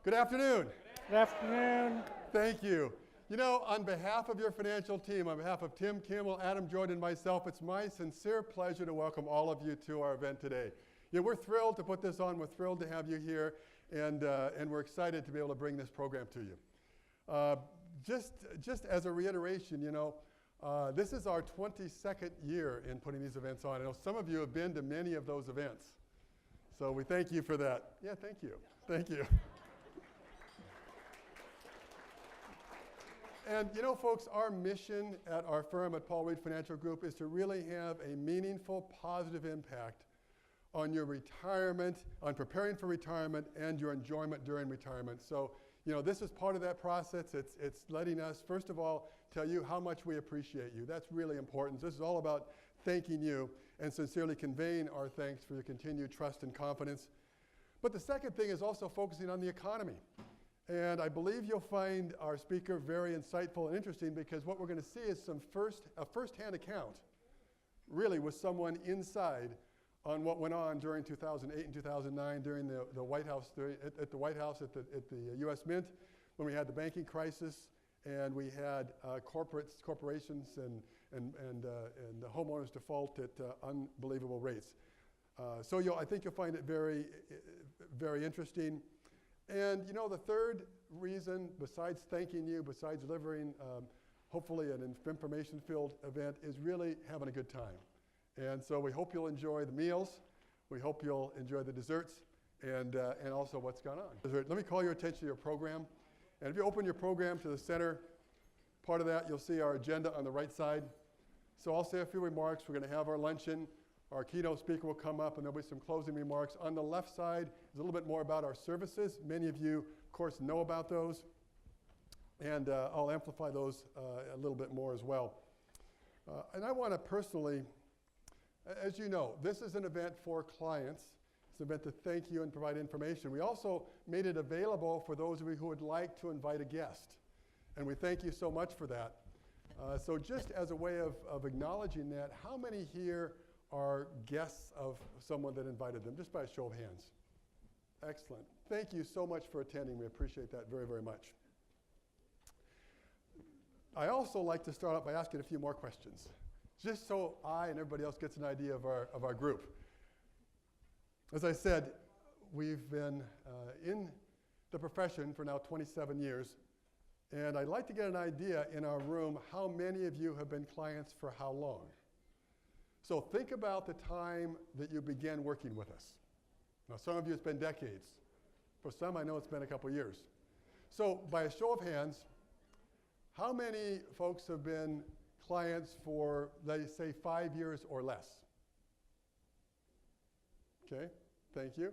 Good afternoon. Good afternoon. Thank you. You know, on behalf of your financial team, on behalf of Tim, Kimmel, Adam, Jordan, and myself, it's my sincere pleasure to welcome all of you to our event today. We're thrilled to put this on. We're thrilled to have you here, and we're excited to be able to bring this program to you. Just as a reiteration, you know, this is our 22nd year in putting these events on. I know some of you have been to many of those events, so we thank you for that. Yeah, thank you. Thank you. And you know, folks, our mission at our firm at Paul Ried Financial Group is to really have a meaningful, positive impact on your retirement, on preparing for retirement, and your enjoyment during retirement. So, you know, this is part of that process. It's letting us, first of all, tell you how much we appreciate you. That's really important. This is all about thanking you and sincerely conveying our thanks for your continued trust and confidence. But the second thing is also focusing on the economy. And I believe you'll find our speaker very insightful and interesting, because what we're going to see is a first-hand account, really, with someone inside on what went on during 2008 and 2009 during the White House, at the U.S. Mint, when we had the banking crisis and we had corporations and the homeowners default at unbelievable rates. So I think you'll find it very, very interesting. And you know, the third reason, besides thanking you, besides delivering hopefully an information-filled event, is really having a good time. And so we hope you'll enjoy the meals. We hope you'll enjoy the desserts and also what's gone on. Let me call your attention to your program. And if you open your program to the center part of that, you'll see our agenda on the right side. So I'll say a few remarks. We're going to have our luncheon. Our keynote speaker will come up, and there'll be some closing remarks. On the left side is a little bit more about our services. Many of you, of course, know about those. And I'll amplify those a little bit more as well. And I want to personally, as you know, this is an event for clients. It's an event to thank you and provide information. We also made it available for those of you who would like to invite a guest. And we thank you so much for that. So just as a way of acknowledging that, how many here are guests of someone that invited them, just by a show of hands? Excellent. Thank you so much for attending. We appreciate that very, very much. I also like to start out by asking a few more questions, just so I and everybody else gets an idea of our group. As I said, we've been in the profession for now 27 years, and I'd like to get an idea in our room how many of you have been clients for how long. So think about the time that you began working with us. Now, some of you, it's been decades. For some, I know it's been a couple years. So by a show of hands, how many folks have been clients for, let's say, 5 years or less? Okay, thank you.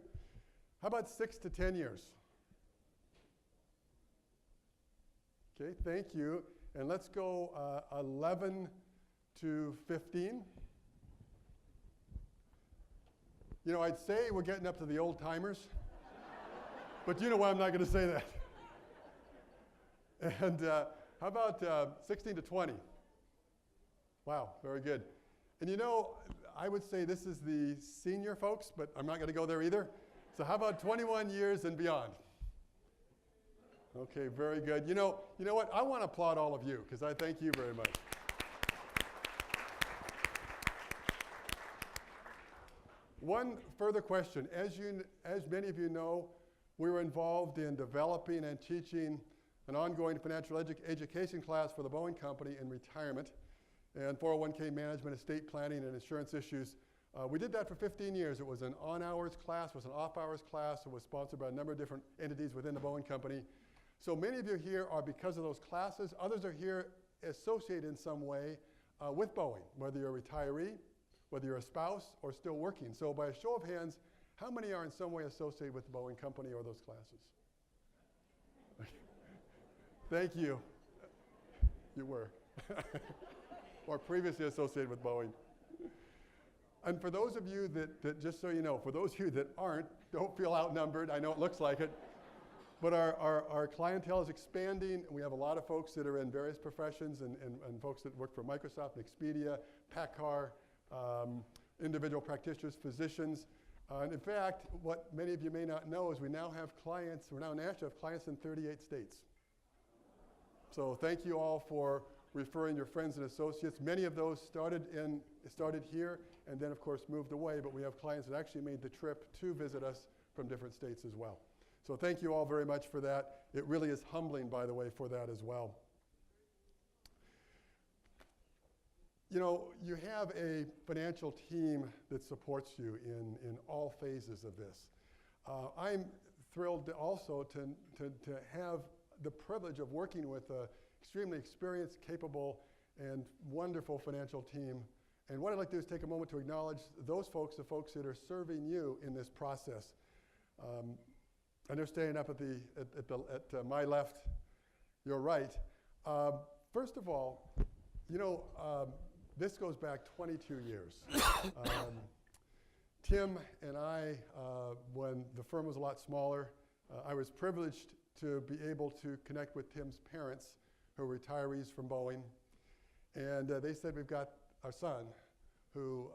How about 6 to 10 years? Okay, thank you. And let's go 11 to 15. You know, I'd say we're getting up to the old timers, but you know why I'm not going to say that. And how about 16 to 20? Wow, very good. And you know, I would say this is the senior folks, but I'm not going to go there either. So how about 21 years and beyond? Okay, very good. You know what? I want to applaud all of you, because I thank you very much. One further question. As many of you know, we were involved in developing and teaching an ongoing financial education class for the Boeing Company in retirement and 401k management, estate planning, and insurance issues. We did that for 15 years. It was an on-hours class, it was an off-hours class. It was sponsored by a number of different entities within the Boeing Company. So many of you here are because of those classes. Others are here associated in some way with Boeing, whether you're a retiree, whether you're a spouse, or still working. So by a show of hands, how many are in some way associated with the Boeing Company or those classes? Thank you. You were. Or previously associated with Boeing. And for those of you that, just so you know, for those of you that aren't, don't feel outnumbered. I know it looks like it. But our clientele is expanding. We have a lot of folks that are in various professions and folks that work for Microsoft, Expedia, PACCAR, individual practitioners, physicians. And in fact, what many of you may not know is we now have clients, we're now national, have clients in 38 states. So thank you all for referring your friends and associates. Many of those started here and then of course moved away, but we have clients that actually made the trip to visit us from different states as well. So thank you all very much for that. It really is humbling, by the way, for that as well. You know, you have a financial team that supports you in all phases of this. I'm thrilled also to have the privilege of working with an extremely experienced, capable, and wonderful financial team. And what I'd like to do is take a moment to acknowledge those folks, the folks that are serving you in this process. And they're staying up at my left, your right. First of all, you know, this goes back 22 years. Tim and I, when the firm was a lot smaller, I was privileged to be able to connect with Tim's parents, who are retirees from Boeing. And they said, we've got our son who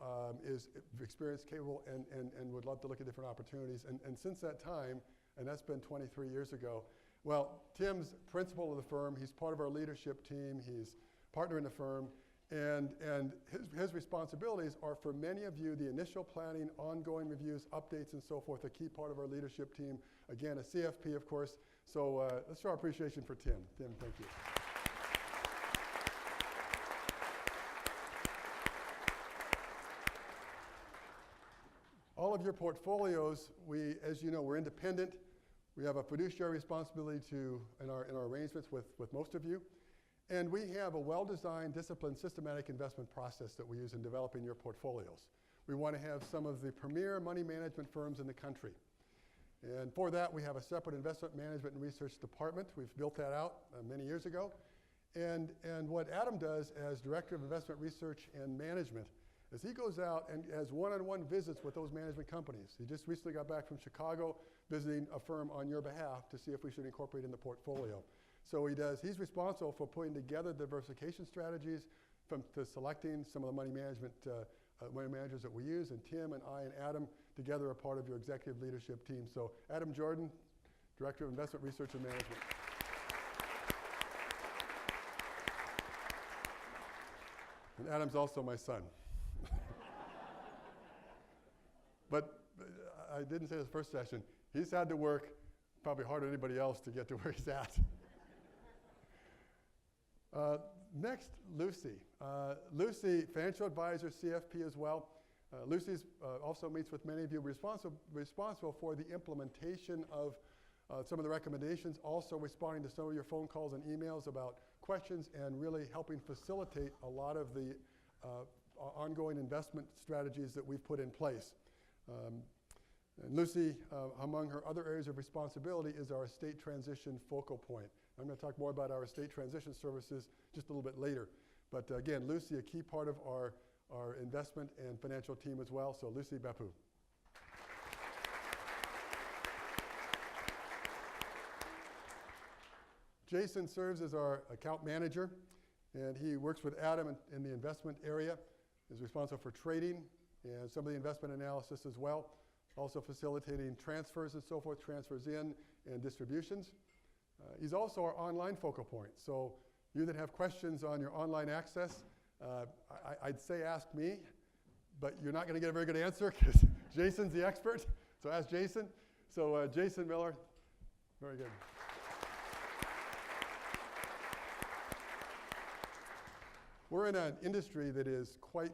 is experienced, capable, and would love to look at different opportunities. And since that time, and that's been 23 years ago, well, Tim's principal of the firm, he's part of our leadership team, he's partner in the firm, and his responsibilities are for many of you, the initial planning, ongoing reviews, updates, and so forth, a key part of our leadership team. Again, a CFP, of course. So let's show our appreciation for Tim. Tim, thank you. All of your portfolios, as you know, we're independent. We have a fiduciary responsibility in our arrangements with most of you. And we have a well-designed, disciplined, systematic investment process that we use in developing your portfolios. We want to have some of the premier money management firms in the country. And for that, we have a separate investment management and research department. We've built that out many years ago. And what Adam does as Director of Investment Research and Management is he goes out and has one-on-one visits with those management companies. He just recently got back from Chicago visiting a firm on your behalf to see if we should incorporate in the portfolio. So he's responsible for putting together diversification strategies, to selecting some of the money managers that we use, and Tim and I and Adam together are part of your executive leadership team. So Adam Jordan, Director of Investment Research and Management. And Adam's also my son. But I didn't say this first session, he's had to work probably harder than anybody else to get to where he's at. Next, Lucy. Lucy, financial advisor, CFP as well. Lucy also meets with many of you, responsible for the implementation of some of the recommendations, also responding to some of your phone calls and emails about questions and really helping facilitate a lot of the ongoing investment strategies that we've put in place. And Lucy, among her other areas of responsibility, is our estate transition focal point. I'm going to talk more about our estate transition services just a little bit later. But again, Lucy, a key part of our investment and financial team as well. So Lucy, BEPPU. Jason serves as our account manager, and he works with Adam in the investment area. He's responsible for trading and some of the investment analysis as well. Also facilitating transfers and so forth, transfers in and distributions. He's also our online focal point. So you that have questions on your online access, I'd say ask me, but you're not going to get a very good answer because Jason's the expert. So ask Jason. So Jason Miller, very good. We're in an industry that is quite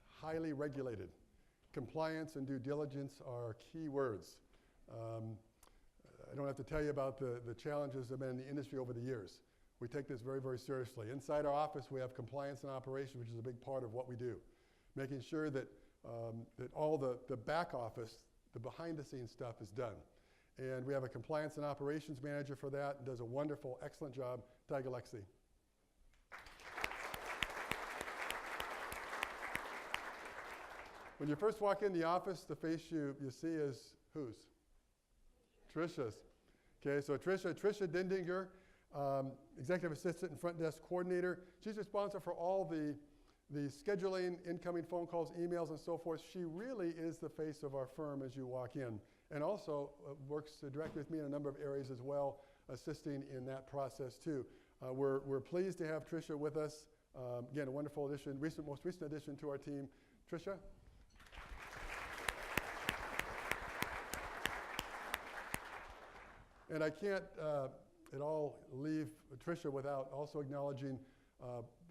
highly regulated. Compliance and due diligence are key words. I don't have to tell you about the challenges that have been in the industry over the years. We take this very, very seriously. Inside our office, we have compliance and operations, which is a big part of what we do. Making sure that, that all the back office, the behind-the-scenes stuff is done. And we have a compliance and operations manager for that, and does a wonderful, excellent job, Tag Alexi. When you first walk in the office, the face you see is whose? Tricia's. Okay, so Tricia Dindinger, executive assistant and front desk coordinator. She's responsible for all the the scheduling, incoming phone calls, emails, and so forth. She really is the face of our firm as you walk in, and also works directly with me in a number of areas as well, assisting in that process too. We're pleased to have TRICIA with us. Again, a wonderful addition, most recent addition to our team. TRICIA? And I can't at all leave TRICIA without also acknowledging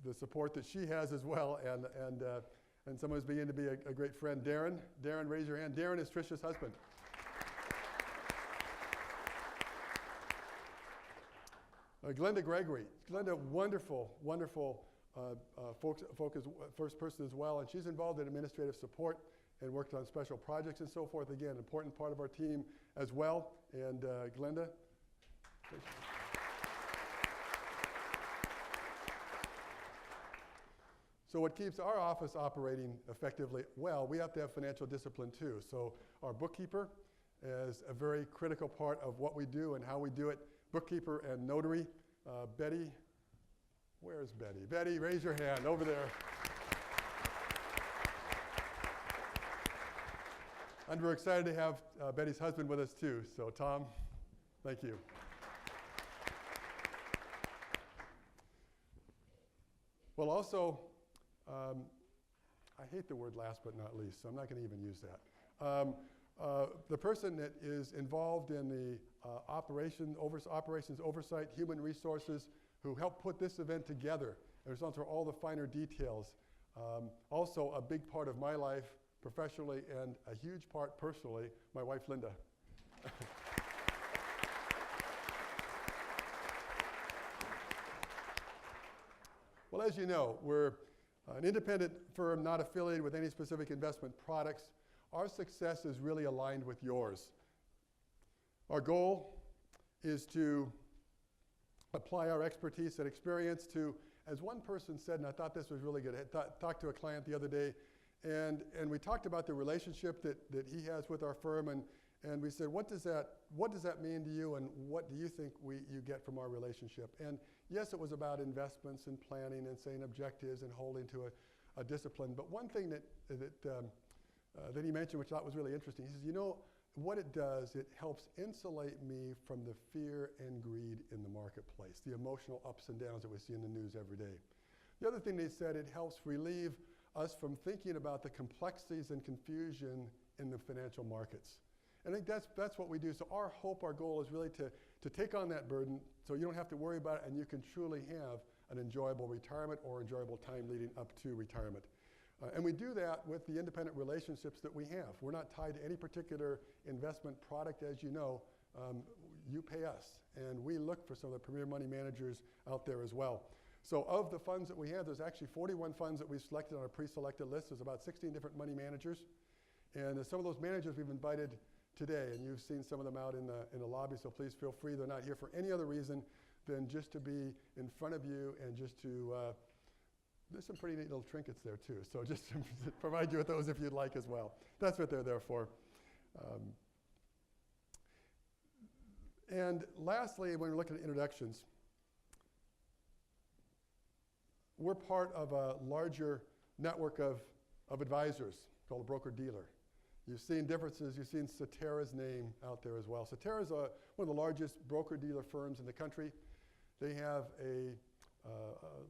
the support that she has as well, and someone who's beginning to be a great friend, Darren. Darren, raise your hand. Darren is TRICIA's husband. Glenda Gregory. Glenda, wonderful, wonderful first person as well, and she's involved in administrative support and worked on special projects and so forth. Again, an important part of our team as well. And Glenda. So what keeps our office operating effectively well, we have to have financial discipline too. So our bookkeeper is a very critical part of what we do and how we do it. Bookkeeper and notary. Betty, where's Betty? Betty, raise your hand over there. And we're excited to have Betty's husband with us too. So Tom, thank you. Well, also, I hate the word last but not least, so I'm not going to even use that. The person that is involved in the operations oversight, human resources, who helped put this event together and responsible for all the finer details. Also a big part of my life professionally and a huge part personally, my wife Linda. Well, as you know, we're an independent firm not affiliated with any specific investment products. Our success is really aligned with yours. Our goal is to apply our expertise and experience to, as one person said, and I thought this was really good, I talked to a client the other day, and we talked about the relationship that he has with our firm, and we said, what does that mean to you, and what do you think you get from our relationship? And yes, it was about investments and planning and saying objectives and holding to a discipline, but one thing that he mentioned, which I thought was really interesting, he says, you know, what it does, it helps insulate me from the fear and greed in the marketplace, the emotional ups and downs that we see in the news every day. The other thing they said, it helps relieve us from thinking about the complexities and confusion in the financial markets. And I think that's what we do. So our hope, our goal is really to take on that burden so you don't have to worry about it and you can truly have an enjoyable retirement or enjoyable time leading up to retirement. And we do that with the independent relationships that we have. We're not tied to any particular investment product, as you know. You pay us, and we look for some of the premier money managers out there as well. So of the funds that we have, there's actually 41 funds that we've selected on a pre-selected list. There's about 16 different money managers. And some of those managers we've invited today, and you've seen some of them out in the lobby, so please feel free. They're not here for any other reason than just to be in front of you and just to there's some pretty neat little trinkets there too, so just to provide you with those if you'd like as well. That's what they're there for. And lastly, when we're looking at introductions, we're part of a larger network of advisors called a broker-dealer. You've seen differences. You've seen Cetera's name out there as well. Cetera is one of the largest broker-dealer firms in the country. They have a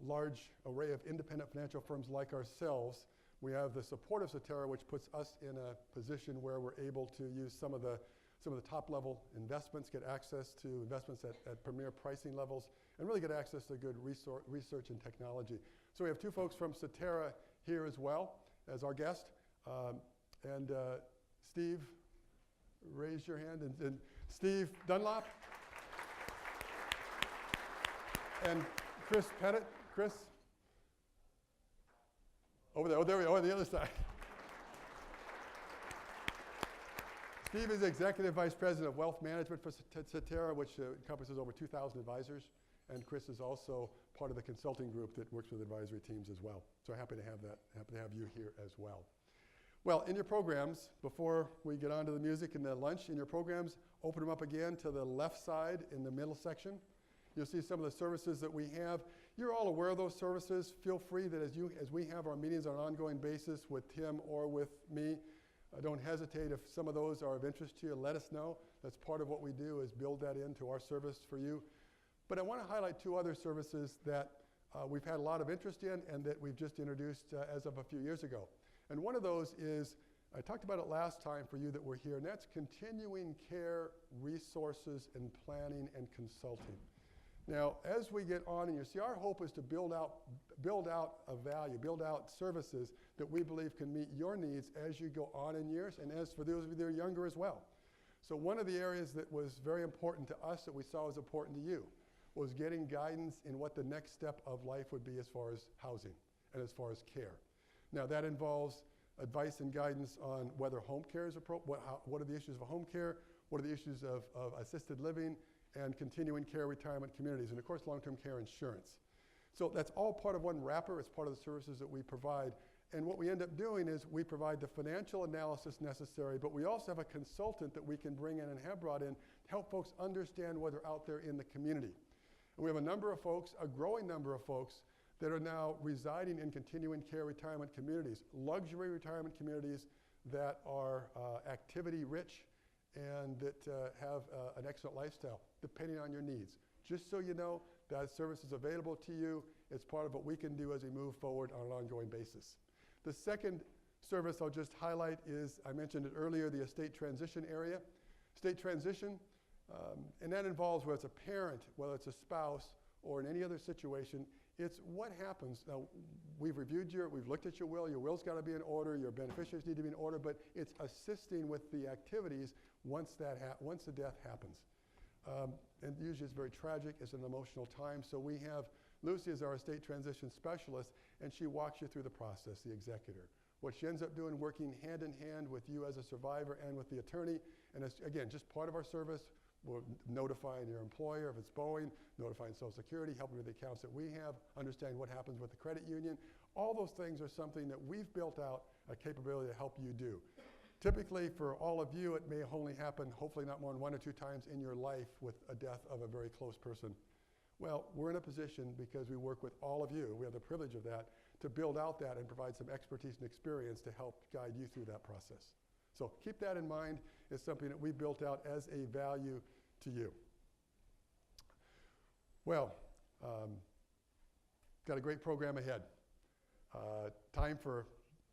large array of independent financial firms like ourselves. We have the support of Cetera, which puts us in a position where we're able to use some of the top-level investments, get access to investments at premier pricing levels, and really get access to good research and technology. So we have two folks from Cetera here as well as our guest. And Steve, raise your hand. And Steve Dunlop. And Chris Pettit. Chris? Over there. Oh, there we go, on the other side. Steve is Executive Vice President of Wealth Management for Cetera, which encompasses over 2,000 advisors. And Chris is also part of the consulting group that works with advisory teams as well. So happy to have that, happy to have you here as well. Well, in your programs, before we get on to the music and the lunch, in your programs, open them up again to the left side in the middle section. You'll see some of the services that we have. You're all aware of those services. Feel free that as we have our meetings on an ongoing basis with Tim or with me, don't hesitate. If some of those are of interest to you, let us know. That's part of what we do, is build that into our service for you. But I want to highlight two other services that we've had a lot of interest in and that we've just introduced as of a few years ago. And one of those is, I talked about it last time for you that were here, and that's continuing care resources and planning and consulting. Now, as we get on, and you see, our hope is to build out a value, build out services that we believe can meet your needs as you go on in years, and as for those of you that are younger as well. So one of the areas that was very important to us, that we saw was important to you, was getting guidance in what the next step of life would be as far as housing and as far as care. Now, that involves advice and guidance on whether home care is appropriate, what are the issues of home care, what are the issues of assisted living, and continuing care retirement communities, and of course long-term care insurance. So that's all part of one wrapper. It's part of the services that we provide. And what we end up doing is we provide the financial analysis necessary, but we also have a consultant that we can bring in and have brought in to help folks understand what are out there in the community. And we have a number of folks, a growing number of folks, that are now residing in continuing care retirement communities, luxury retirement communities that are activity rich and that have an excellent lifestyle, depending on your needs. Just so you know, that service is available to you. It's part of what we can do as we move forward on an ongoing basis. The second service I'll just highlight is, I mentioned it earlier, the estate transition area. Estate transition, and that involves whether it's a parent, whether it's a spouse, or in any other situation, it's what happens. Now, we've looked at your will's got to be in order, your beneficiaries need to be in order, but it's assisting with the activities once the death happens. And usually it's very tragic, it's an emotional time, so we have Lucy as our estate transition specialist, and she walks you through the process, the executor. What she ends up doing, working hand in hand with you as a survivor and with the attorney, and it's, again, just part of our service. We're notifying your employer if it's Boeing, notifying Social Security, helping with the accounts that we have, understanding what happens with the credit union. All those things are something that we've built out a capability to help you do. Typically, for all of you, it may only happen, hopefully not more than 1 or 2 times in your life with a death of a very close person. Well, we're in a position, because we work with all of you, we have the privilege of that, to build out that and provide some expertise and experience to help guide you through that process. So keep that in mind. It's something that we built out as a value to you. Well, got a great program ahead. Time for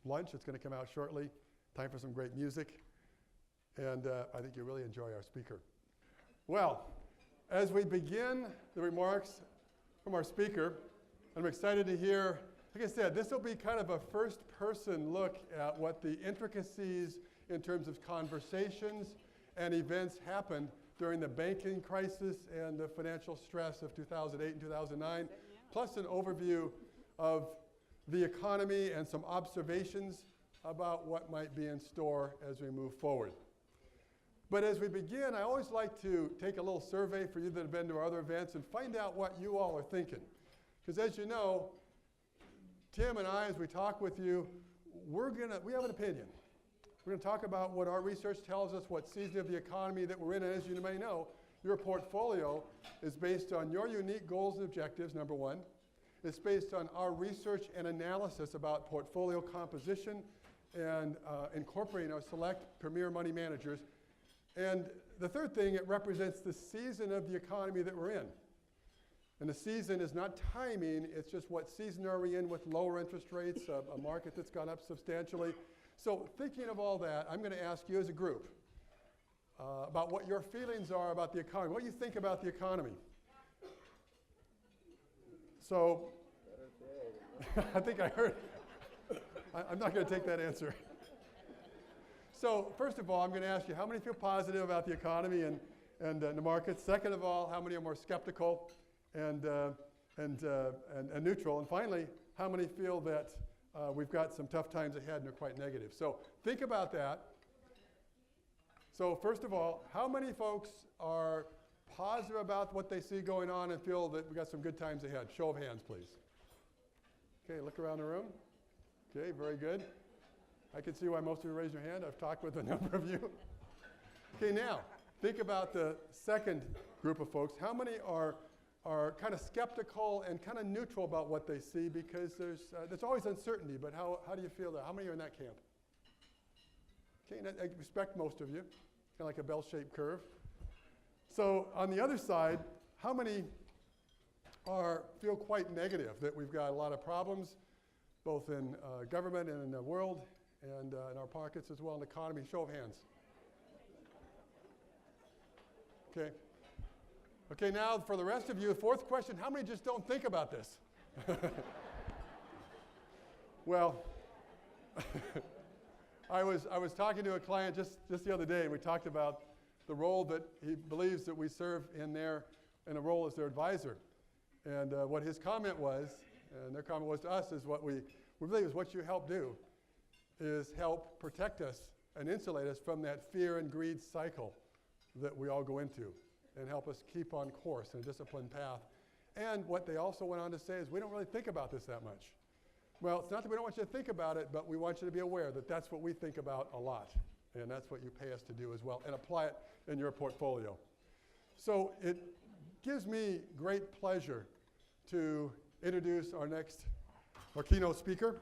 lunch. It's going to come out shortly. Time for some great music. And I think you'll really enjoy our speaker. Well, as we begin the remarks from our speaker, I'm excited to hear, like I said, this will be kind of a first-person look at what the intricacies in terms of conversations and events happened during the banking crisis and the financial stress of 2008 and 2009, plus an overview of the economy and some observations about what might be in store as we move forward. But as we begin, I always like to take a little survey for you that have been to our other events and find out what you all are thinking. Because as you know, Tim and I, as we talk with you, we have an opinion. We're going to talk about what our research tells us, what season of the economy that we're in. And as you may know, your portfolio is based on your unique goals and objectives, number one. It's based on our research and analysis about portfolio composition and incorporating our select premier money managers. And the third thing, it represents the season of the economy that we're in. And the season is not timing, it's just what season are we in with lower interest rates, a market that's gone up substantially. So thinking of all that, I'm going to ask you as a group about what your feelings are about the economy, what you think about the economy. So, I think I heard, I'm not going to take that answer. So first of all, I'm going to ask you, how many feel positive about the economy and the markets? Second of all, how many are more skeptical and neutral? And finally, how many feel that we've got some tough times ahead and are quite negative? So think about that. So first of all, how many folks are positive about what they see going on and feel that we've got some good times ahead? Show of hands, please. Okay, look around the room. Okay, very good. I can see why most of you raised your hand. I've talked with a number of you. Okay, now, think about the second group of folks. How many are are kind of skeptical and kind of neutral about what they see because there's always uncertainty, but how do you feel that? How many are in that camp? Okay, and I respect most of you, kind of like a bell-shaped curve. So on the other side, how many feel quite negative, that we've got a lot of problems, both in government and in the world, and in our pockets as well, in the economy? Show of hands. Okay. Okay, now for the rest of you, fourth question, how many just don't think about this? Well, I was talking to a client just the other day, and we talked about the role that he believes that we serve in a role as their advisor. And what his comment was, and their comment was to us, is what we believe is what you help do is help protect us and insulate us from that fear and greed cycle that we all go into, and help us keep on course in a disciplined path. And what they also went on to say is we don't really think about this that much. Well, it's not that we don't want you to think about it, but we want you to be aware that that's what we think about a lot. And that's what you pay us to do as well, and apply it in your portfolio. So it gives me great pleasure to introduce our keynote speaker.